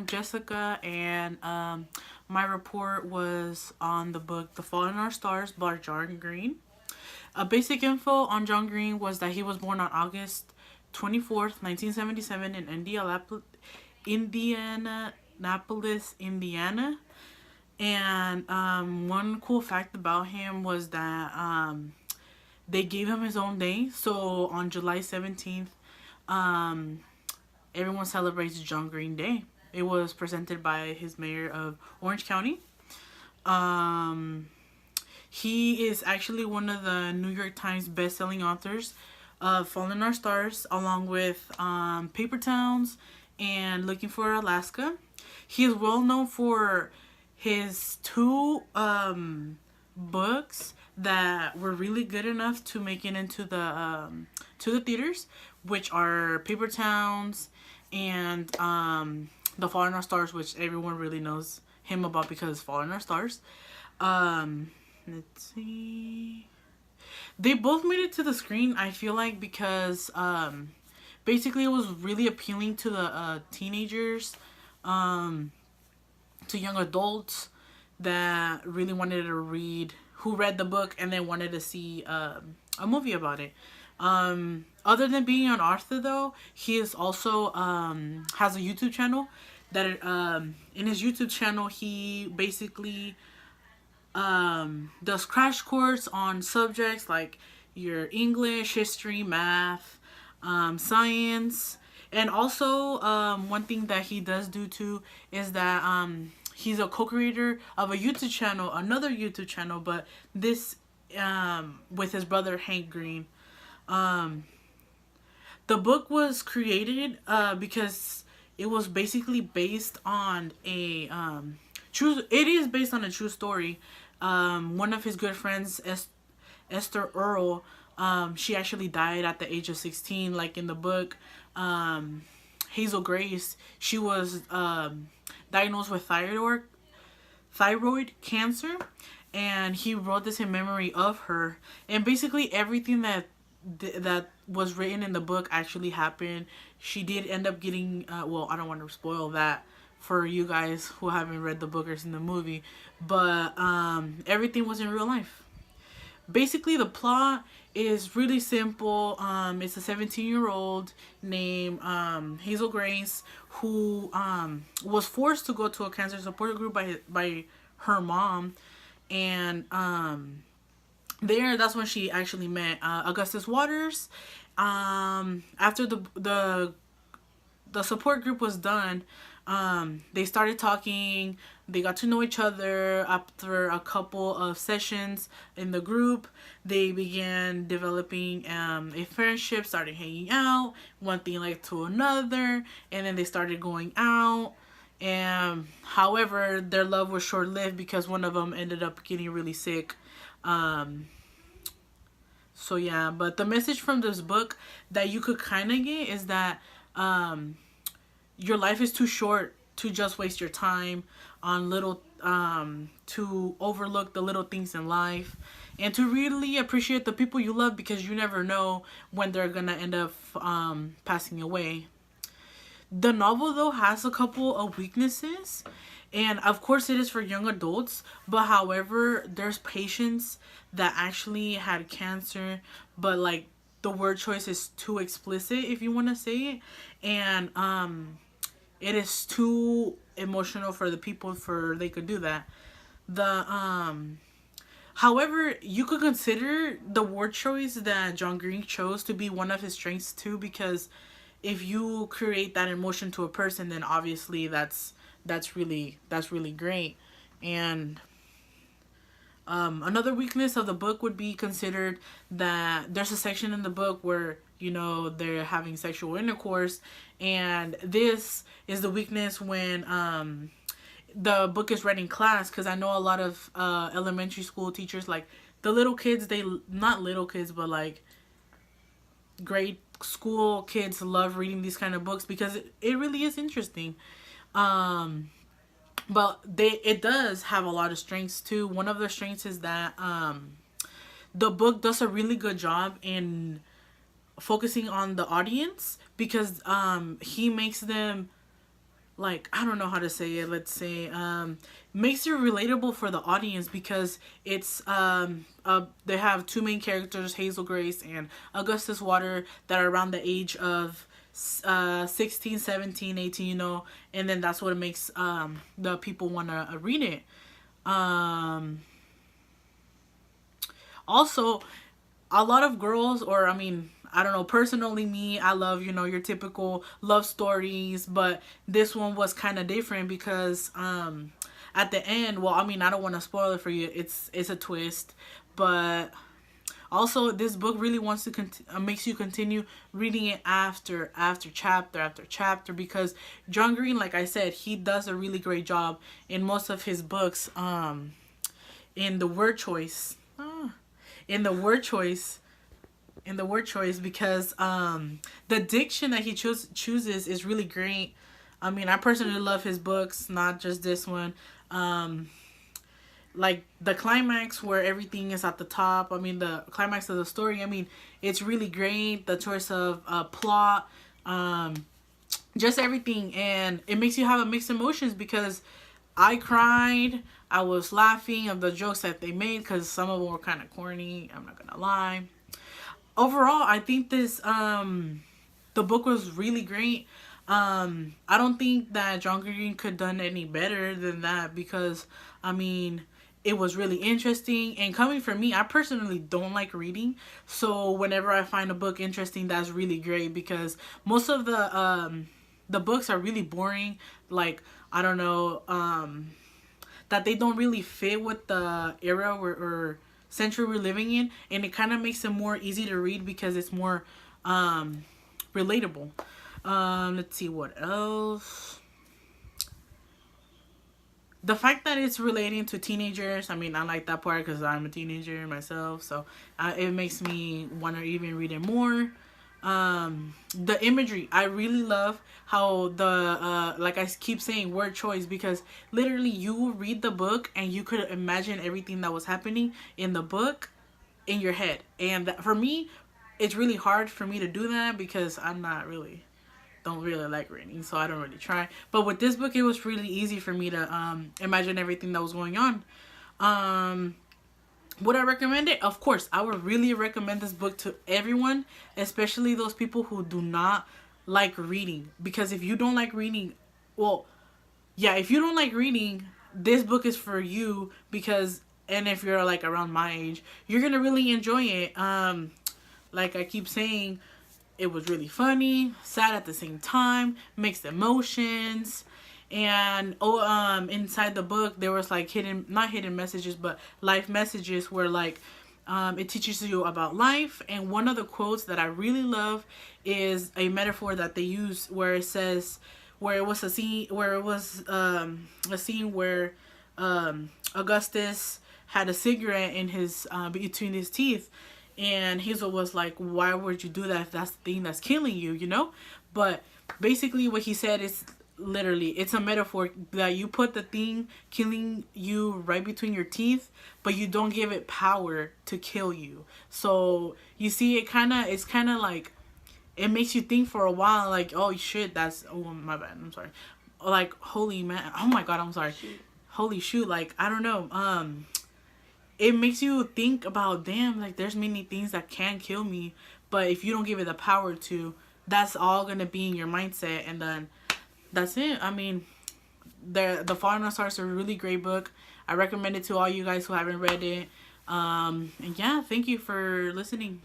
Jessica, and my report was on the book The Fault in Our Stars by John Green. Basic info on John Green was that he was born on August 24th, 1977 in Indianapolis, Indiana. And one cool fact about him was that they gave him his own day. So on July 17th, um, everyone celebrates John Green Day. It was presented by his mayor of Orange County. Um, he is actually one of the New York Times best-selling authors of Falling in Our Stars, along with Paper Towns and Looking for Alaska. He is well known for his two books that were really good enough to make it into the theaters, which are Paper Towns and The Fault in Our Stars, which everyone really knows him about because it's Fault in Our Stars. Let's see. They both made it to the screen, I feel like, because basically it was really appealing to the teenagers, to young adults that really wanted to read, who read the book and then wanted to see a movie about it. Other than being an author, though, he is also has a YouTube channel that in his YouTube channel he basically does crash course on subjects like your English, history, math, science. And also, one thing that he does do too is that he's a co-creator of a YouTube channel, another YouTube channel, but this with his brother Hank Green. The book was created because it was basically based on a true. It is based on a true story. One of his good friends, Esther Earl, she actually died at the age of 16, like in the book. Hazel Grace, she was diagnosed with thyroid cancer, and he wrote this in memory of her. And basically everything that was written in the book actually happened. She did end up getting well, I don't want to spoil that for you guys who haven't read the book or seen the movie, but everything was in real life. Basically, the plot is really simple. It's a 17-year-old named Hazel Grace who was forced to go to a cancer support group by her mom, and that's when she actually met Augustus Waters. After the support group was done, they started talking. They got to know each other. After a couple of sessions in the group, they began developing a friendship, started hanging out. One thing led to another, and then they started going out. And however, their love was short-lived because one of them ended up getting really sick. So yeah, but the message from this book that you could kind of get is that your life is too short to just waste your time on little to overlook the little things in life, and to really appreciate the people you love, because you never know when they're gonna end up passing away. The novel, though, has a couple of weaknesses, and of course it is for young adults, but however, there's patients that actually had cancer, but like the word choice is too explicit, if you want to say it, and it is too emotional for the people for they could do that. However, you could consider the word choice that John Green chose to be one of his strengths too, because if you create that emotion to a person, then obviously that's really great. And another weakness of the book would be considered that there's a section in the book where, you know, they're having sexual intercourse, and this is the weakness when the book is read in class, because I know a lot of elementary school teachers, like the little kids, they not little kids, but like grade school kids love reading these kind of books because it really is interesting. But it does have a lot of strengths too. One of the strengths is that the book does a really good job in focusing on the audience, because he makes them like, I don't know how to say it, let's say, makes it relatable for the audience, because it's they have two main characters, Hazel Grace and Augustus Water, that are around the age of 16, 17, 18, you know, and then that's what makes the people want to read it. Also, a lot of girls, or I mean, I don't know, personally me, I love, you know, your typical love stories, but this one was kind of different because at the end, well, I mean, I don't want to spoil it for you. It's a twist, but also this book really wants to makes you continue reading it after chapter after chapter, because John Green, like I said, he does a really great job in most of his books in the word choice. In the word choice, because the diction that he chooses is really great. I mean, I personally love his books, not just this one. Like the climax where everything is at the top, I mean, the climax of the story, I mean, it's really great. The choice of plot, just everything, and it makes you have a mixed emotions, because I cried, I was laughing of the jokes that they made, because some of them were kind of corny, I'm not gonna lie. Overall, I think this the book was really great. I don't think that John Green could have done any better than that, because I mean, it was really interesting. And coming from me, I personally don't like reading, so whenever I find a book interesting, that's really great, because most of the books are really boring, like, I don't know, that they don't really fit with the era or century we're living in, and it kind of makes it more easy to read because it's more relatable. Let's see what else. The fact that it's relating to teenagers, I mean, I like that part because I'm a teenager myself, so it makes me want to even read it more. The imagery, I really love how the like I keep saying, word choice, because literally you read the book and you could imagine everything that was happening in the book in your head, and for me, it's really hard for me to do that because I'm not really don't really like reading, so I don't really try. But with this book, it was really easy for me to imagine everything that was going on. Would I recommend it? Of course, I would really recommend this book to everyone, especially those people who do not like reading. Because if you don't like reading, well, yeah, if you don't like reading, this book is for you, because, and if you're like around my age, you're gonna really enjoy it. Like I keep saying, it was really funny, sad at the same time, mixed emotions. And inside the book there was like not hidden messages, but life messages, where like it teaches you about life. And one of the quotes that I really love is a metaphor that they use, where it says, where it was a scene where Augustus had a cigarette in his between his teeth, and Hazel was like, why would you do that if that's the thing that's killing you, you know? But basically what he said is, literally, it's a metaphor that you put the thing killing you right between your teeth, but you don't give it power to kill you. So you see, it's kind of like, it makes you think for a while, like, oh shit, oh my bad, I'm sorry, like, holy man, oh my god, I'm sorry, holy shoot, like, I don't know, it makes you think about, damn, like, there's many things that can kill me, but if you don't give it the power to, that's all gonna be in your mindset, and then that's it. I mean, The Fault in Our Stars is a really great book. I recommend it to all you guys who haven't read it. And yeah, thank you for listening.